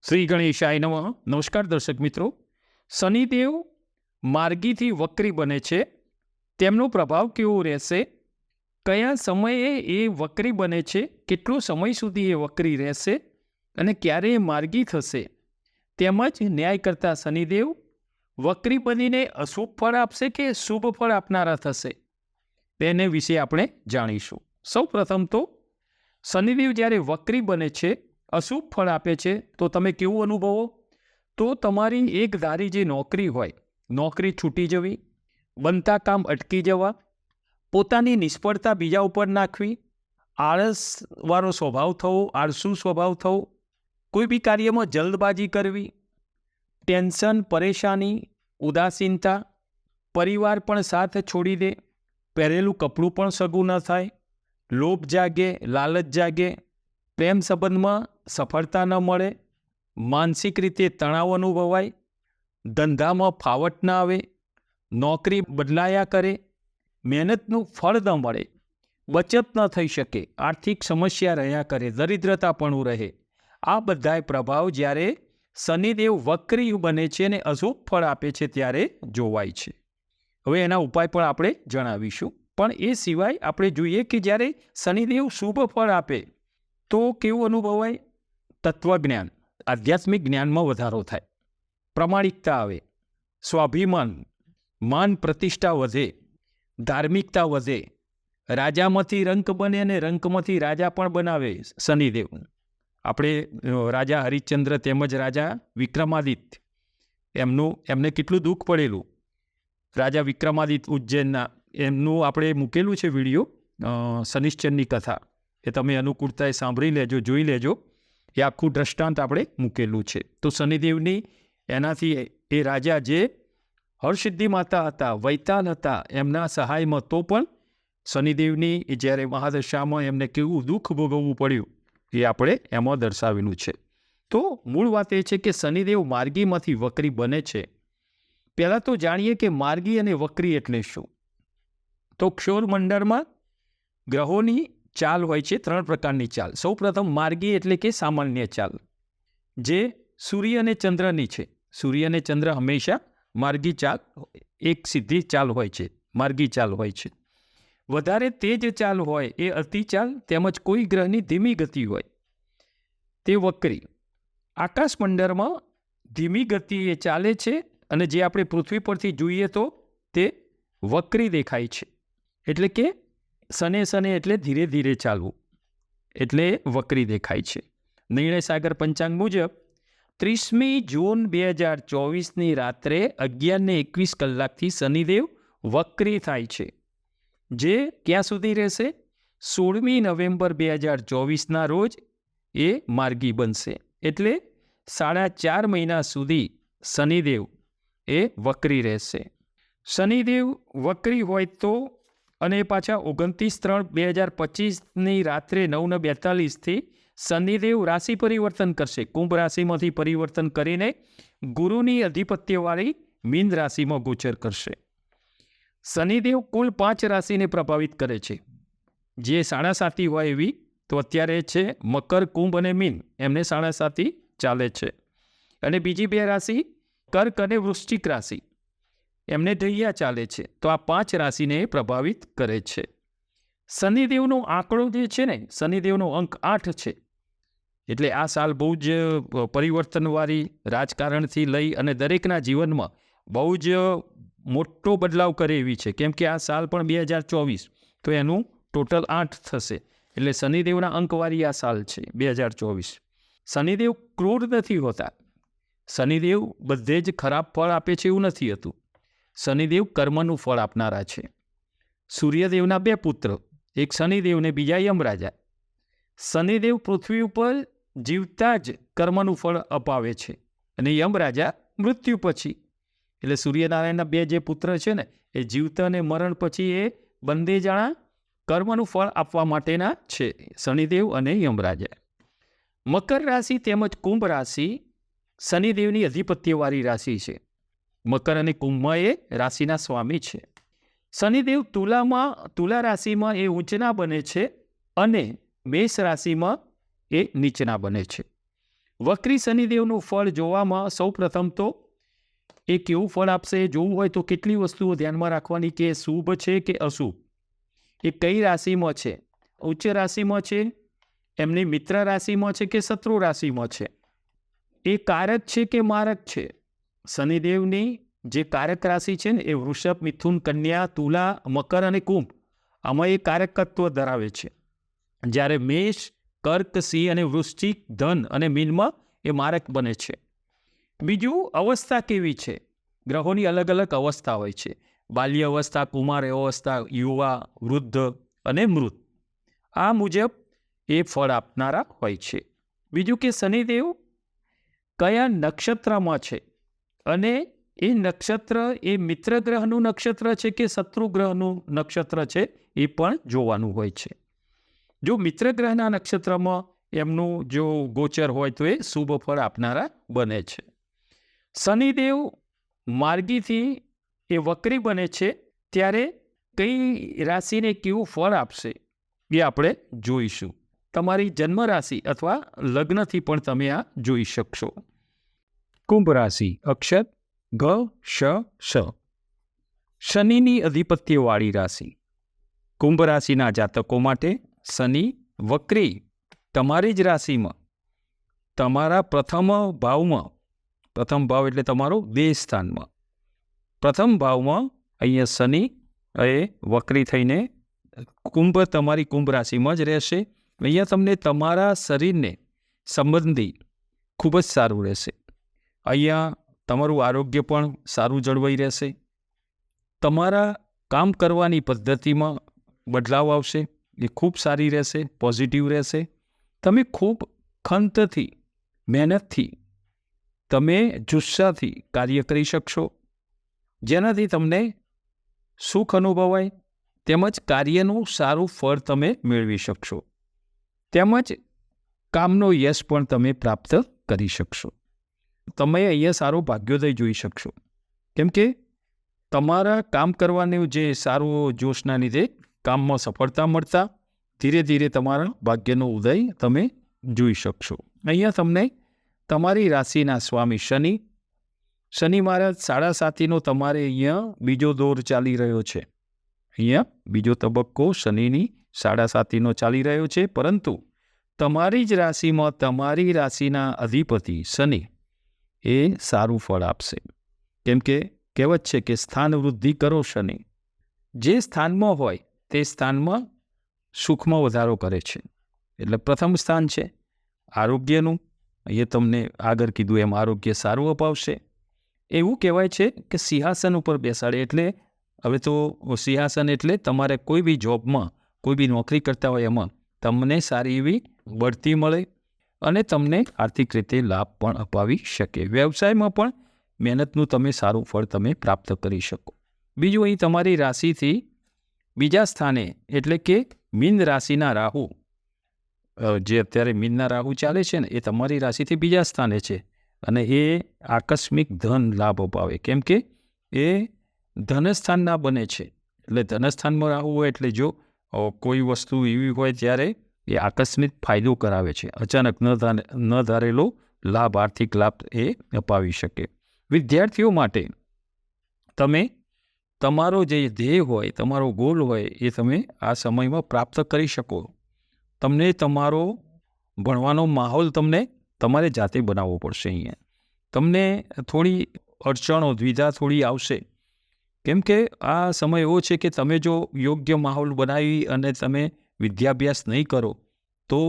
શ્રી ગણેશાય નમઃ. નમસ્કાર દર્શક મિત્રો. શનિદેવ માર્ગીથી વક્રી બને છે. તેમનો પ્રભાવ કેવો રહેશે? કયા સમયે એ વક્રી બને છે? કેટલો સમય સુધી એ વક્રી રહેશે? અને ક્યારે એ માર્ગી થશે? તેમજ ન્યાય કરતા શનિદેવ વક્રી બનીને અશુભ ફળ આપશે કે શુભ ફળ આપનારા થશે? તેને વિશે આપણે જાણીશું. સૌ પ્રથમ તો શનિદેવ જ્યારે વક્રી બને છે, અશુભ ફળ આપે છે, તો તમે કેવું અનુભવો? તો તમારી એક ધારી જે નોકરી હોય, નોકરી છૂટી જવી, બનતા કામ અટકી જવા, પોતાની નિષ્ફળતા બીજા ઉપર નાખવી, આળસવાળો સ્વભાવ થવો, આળસુ સ્વભાવ થવો, કોઈ બી કાર્યમાં જલ્દબાજી કરવી, ટેન્શન, પરેશાની, ઉદાસીનતા, પરિવાર પણ સાથ છોડી દે, પહેરેલું કપડું પણ સગું ન થાય, લોભ જાગે, લાલચ જાગે, પ્રેમ સંબંધમાં સફળતા ન મળે, માનસિક રીતે તણાવ અનુભવાય, ધંધામાં ફાવટ ન આવે, નોકરી બદલાયા કરે, મહેનતનું ફળ ન મળે, બચત ન થઈ શકે, આર્થિક સમસ્યા રહ્યા કરે, દરિદ્રતાપણું રહે. આ બધાય પ્રભાવ જ્યારે શનિદેવ વક્રી બને છે અને અશુભ ફળ આપે છે ત્યારે જોવાય છે. હવે એના ઉપાય પણ આપણે જણાવીશું. પણ એ સિવાય આપણે જોઈએ કે જ્યારે શનિદેવ શુભ ફળ આપે તો કેવું અનુભવાય? તત્વજ્ઞાન, આધ્યાત્મિક જ્ઞાનમાં વધારો થાય, પ્રમાણિકતા આવે, સ્વાભિમાન, માન પ્રતિષ્ઠા વધે, ધાર્મિકતા વધે, રાજામાંથી રંક બને અને રંકમાંથી રાજા પણ બનાવે શનિદેવ. આપણે રાજા હરિશ્ચંદ્ર તેમજ રાજા વિક્રમાદિત્ય, એમને કેટલું દુઃખ પડેલું. રાજા વિક્રમાદિત્ય ઉજ્જૈનના, એમનું આપણે મૂકેલું છે વિડીયો, શનિશ્ચરની કથા. એ તમે અનુકૂળતાએ સાંભળી લેજો, જોઈ લેજો. એ આખું દ્રષ્ટાંત આપણે મૂકેલું છે. તો શનિદેવની એનાથી એ રાજા જે હરસિદ્ધિ માતા હતા, વૈતાલ હતા, એમના સહાયમાં તો પણ શનિદેવની જ્યારે મહાદશામાં એમને કેવું દુઃખ ભોગવવું પડ્યું એ આપણે એમાં દર્શાવેલું છે. તો મૂળ વાત એ છે કે શનિદેવ માર્ગીમાંથી વક્રી બને છે. પહેલાં તો જાણીએ કે માર્ગી અને વક્રી એટલે શું. તો ક્ષોરમંડળમાં ગ્રહોની ચાલ હોય છે, 3 પ્રકારની ચાલ. સૌ પ્રથમ માર્ગી એટલે કે સામાન્ય ચાલ, જે સૂર્ય અને ચંદ્રની છે. સૂર્ય અને ચંદ્ર હંમેશા માર્ગી ચાલ, એક સીધી ચાલ હોય છે, માર્ગી ચાલ હોય છે. વધારે તેજ ચાલ હોય એ અતિચાલ, તેમજ કોઈ ગ્રહની ધીમી ગતિ હોય તે વક્રી. આકાશમંડળમાં ધીમી ગતિએ ચાલે છે અને જે આપણે પૃથ્વી પરથી જોઈએ તો તે વક્રી દેખાય છે. એટલે કે સને એટલે ધીરે ધીરે ચાલવું, એટલે વક્રી દેખાય છે. નિર્ણય સાગર પંચાંગ મુજબ 30મી જૂન 2024ની રાત્રે 11:21 કલાકથી શનિદેવ વક્રી થાય છે, જે ક્યાં સુધી રહેશે? 16મી નવેમ્બર 2024ના રોજ એ માર્ગી બનશે. એટલે 4.5 મહિના સુધી શનિદેવ એ વક્રી રહેશે. શનિદેવ વક્રી હોય તો અને પાછા 29/3/2025ની રાત્રે 9:42થી શનિદેવ રાશિ પરિવર્તન કરશે. કુંભ રાશિમાંથી પરિવર્તન કરીને ગુરુની અધિપત્યવાળી મીન રાશિમાં ગોચર કરશે. શનિદેવ કુલ 5 રાશિને પ્રભાવિત કરે છે. જે સાડાસાતી હોય એવી તો અત્યારે છે મકર, કુંભ અને મીન, એમને સાડાસાતી ચાલે છે. અને બીજી 2 રાશિ કર્ક અને વૃશ્ચિક રાશિ, એમને ઢૈયા ચાલે છે. તો આ 5 રાશિને પ્રભાવિત કરે છે. શનિદેવનો આંકડો જે છે ને, શનિદેવનો અંક 8 છે. એટલે આ સાલ બહુ જ પરિવર્તનવાળી, રાજકારણથી લઈ અને દરેકના જીવનમાં બહુ જ મોટો બદલાવ કરે એવી છે. કેમ કે આ સાલ પણ 2024, તો એનું ટોટલ 8 થશે. એટલે શનિદેવના અંકવાળી આ સાલ છે 2024. શનિદેવ ક્રૂર નથી હોતા. શનિદેવ બધે જ ખરાબ ફળ આપે છે એવું નથી હતું. શનિદેવ કર્મનું ફળ આપનારા છે. સૂર્યદેવના 2 પુત્ર, એક શનિદેવ ને બીજા યમરાજા. શનિદેવ પૃથ્વી ઉપર જીવતા જ કર્મનું ફળ અપાવે છે અને યમરાજા મૃત્યુ પછી. એટલે સૂર્યનારાયણના 2 જે પુત્ર છે ને, એ જીવતા અને મરણ પછી એ બંને જણા કર્મનું ફળ આપવા માટેના છે, શનિદેવ અને યમરાજા. મકર રાશિ તેમજ કુંભ રાશિ શનિદેવની અધિપત્યવાળી રાશિ છે. મકર અને કુંભમાં એ રાશિના સ્વામી છે. શનિદેવ તુલા રાશિમાં એ ઊંચના બને છે અને મેષ રાશિમાં એ નીચના બને છે. વક્રી શનિદેવનું ફળ જોવામાં સૌ પ્રથમ તો એ કેવું ફળ આપશે જોવું હોય તો કેટલી વસ્તુઓ ધ્યાનમાં રાખવાની કે શુભ છે કે અશુભ, એ કઈ રાશિમાં છે, ઉચ્ચ રાશિમાં છે, એમની મિત્ર રાશિમાં છે કે શત્રુ રાશિમાં છે, એ કારક છે કે મારક છે. શનિદેવની જે કારક રાશિ છે ને એ વૃષભ, મિથુન, કન્યા, તુલા, મકર અને કુંભ, આમાં એ કારકત્વ ધરાવે છે. જ્યારે મેષ, કર્ક, સિંહ અને વૃશ્ચિક, ધન અને મીનમાં એ મારક બને છે. બીજું, અવસ્થા કેવી છે? ગ્રહોની અલગ અલગ અવસ્થા હોય છે. બાલ્ય અવસ્થા, કુમાર અવસ્થા, યુવા, વૃદ્ધ અને મૃત. આ મુજબ એ ફળ આપનારા હોય છે. બીજું કે શનિદેવ કયા નક્ષત્રમાં છે અને એ નક્ષત્ર એ મિત્ર ગ્રહનું નક્ષત્ર છે કે શત્રુ ગ્રહનું નક્ષત્ર છે એ પણ જોવાનું હોય છે. જો મિત્ર ગ્રહના નક્ષત્રમાં એમનું જો ગોચર હોય તો એ શુભ ફળ આપનારા બને છે. શનિદેવ માર્ગીથી એ વક્રી બને છે ત્યારે કઈ રાશિને કેવું ફળ આપશે એ આપણે જોઈશું. તમારી જન્મ રાશિ અથવા લગ્નથી પણ તમે આ જોઈ શકશો. કુંભ રાશિ, અક્ષર ઘ, શ, શ. શનિની અધિપત્યવાળી રાશિ. કુંભ રાશિના જાતકો માટે શનિ વક્રી તમારી જ રાશિમાં તમારા પ્રથમ ભાવમાં, પ્રથમ ભાવ એટલે તમારો દેહ સ્થાનમાં, પ્રથમ ભાવમાં અહીંયા શનિ એ વક્રી થઈને તમારી કુંભ રાશિમાં જ રહેશે. અહીંયા તમને તમારા શરીરને સંબંધી ખૂબ જ સારું રહેશે. અહીંયા તમારું આરોગ્ય પણ સારું જળવાઈ રહેશે. તમારા કામ કરવાની પદ્ધતિમાં બદલાવ આવશે, એ ખૂબ સારી રહેશે, પોઝિટિવ રહેશે. તમે ખૂબ ખંતથી, મહેનતથી, તમે જુસ્સાથી કાર્ય કરી શકશો, જેનાથી તમને સુખ અનુભવાય, તેમજ કાર્યનું સારું ફળ તમે મેળવી શકશો, તેમજ કામનો યશ પણ તમે પ્રાપ્ત કરી શકશો. તમે અહીંયા સારો ભાગ્યોદય જોઈ શકશો, કેમ કે તમારા કામ કરવાનું જે સારું જોશના લીધે કામમાં સફળતા મળતા ધીરે ધીરે તમારા ભાગ્યનો ઉદય તમે જોઈ શકશો. અહીંયા તમને તમારી રાશિના સ્વામી શનિ મહારાજ 7.5નો તમારે અહીંયા બીજો દોર ચાલી રહ્યો છે. અહીંયા બીજો તબક્કો શનિની 7.5નો ચાલી રહ્યો છે, પરંતુ તમારી જ રાશિમાં તમારી રાશિના અધિપતિ શનિ એ સારું ફળ આપશે. કેમ કે કહેવત છે કે સ્થાન વૃદ્ધિ કરો શનિ. જે સ્થાનમાં હોય તે સ્થાનમાં સુખમાં વધારો કરે છે. એટલે પ્રથમ સ્થાન છે આરોગ્યનું. એ તમને આગળ કીધું એમ આરોગ્ય સારું અપાવશે. એવું કહેવાય છે કે સિંહાસન ઉપર બેસાડે. એટલે હવે તો સિંહાસન એટલે તમારે કોઈ બી જોબમાં, કોઈ બી નોકરી કરતા હોય એમાં તમને સારી એવી બઢતી મળે અને તમને આર્થિક રીતે લાભ પણ અપાવી શકે. વ્યવસાયમાં પણ મહેનતનું તમે સારું ફળ તમે પ્રાપ્ત કરી શકો. બીજું, અહીં તમારી રાશિથી બીજા સ્થાને એટલે કે મીન રાશિના રાહુ, જે અત્યારે મીનના રાહુ ચાલે છે ને, એ તમારી રાશિથી બીજા સ્થાને છે અને એ આકસ્મિક ધન લાભ અપાવે. કેમ કે એ ધનસ્થાનના બને છે. એટલે ધનસ્થાનમાં રાહુ હોય એટલે જો કોઈ વસ્તુ એવી હોય ત્યારે એ આકસ્મિક ફાયદો કરાવે છે. અચાનક ન ધારેલો લાભ, આર્થિક લાભ એ અપાવી શકે. વિદ્યાર્થીઓ માટે તમે તમારો જે ધ્યેય હોય, તમારો ગોલ હોય એ તમે આ સમયમાં પ્રાપ્ત કરી શકો. તમને તમારો ભણવાનો માહોલ તમારે જાતે બનાવવો પડશે. અહીંયા તમને થોડી અડચણો, દ્વિધા થોડી આવશે. કેમ કે આ સમય એવો છે કે તમે જો યોગ્ય માહોલ બનાવી અને તમે વિદ્યાભ્યાસ નહીં કરો તો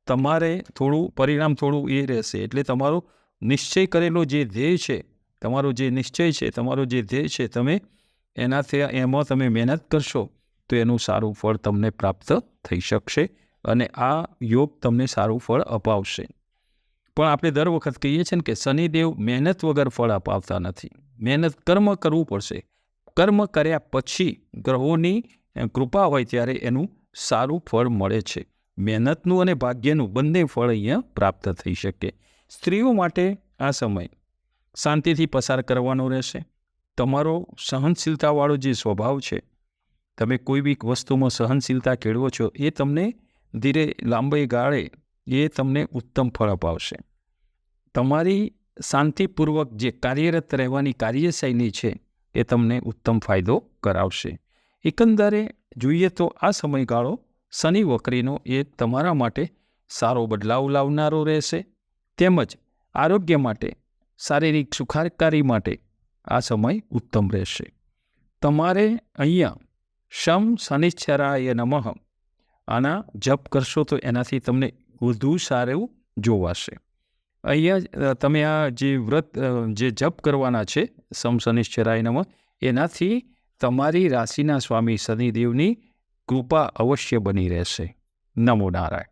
તમારે પરિણામ થોડું એ રહેશે. એટલે તમારો નિશ્ચય કરેલો જે ધ્યેય છે, તમારો જે નિશ્ચય છે, તમારો જે ધ્યેય છે, તમે એમાં તમે મહેનત કરશો તો એનું સારું ફળ તમને પ્રાપ્ત થઈ શકશે અને આ યોગ તમને સારું ફળ અપાવશે. પણ આપણે દર વખત કહીએ છીએ ને કે શનિદેવ મહેનત વગર ફળ અપાવતા નથી. મહેનત કર્મ કરવું પડશે. કર્મ કર્યા પછી ગ્રહોની કૃપા હોય ત્યારે એનું સારું ફળ મળે છે. મહેનતનું અને ભાગ્યનું બંને ફળ અહીંયા પ્રાપ્ત થઈ શકે. સ્ત્રીઓ માટે આ સમય શાંતિથી પસાર કરવાનો રહેશે. તમારો સહનશીલતાવાળો જે સ્વભાવ છે, તમે કોઈ બી વસ્તુમાં સહનશીલતા કેળવો છો, એ તમને લાંબે ગાળે એ તમને ઉત્તમ ફળ અપાવશે. તમારી શાંતિપૂર્વક જે કાર્યરત રહેવાની કાર્યશૈલી છે એ તમને ઉત્તમ ફાયદો કરાવશે. એકંદરે જોઈએ તો આ સમયગાળો શનિ વક્રીનો એ તમારા માટે સારો બદલાવ લાવનારો રહેશે. તેમજ આરોગ્ય માટે, શારીરિક સુખાકારી માટે આ સમય ઉત્તમ રહેશે. તમારે અહીંયા શમ શનિશ્ચરાય નમઃ આના જપ કરશો તો એનાથી તમને વધુ સારું જોવાશે. અહીંયા તમે આ જે વ્રત જે જપ કરવાના છે શમ શનિશ્ચરાય નમઃ, એનાથી તમારી રાશિના સ્વામી શનિદેવની કૃપા અવશ્ય બની રહેશે. નમો નારાયણ.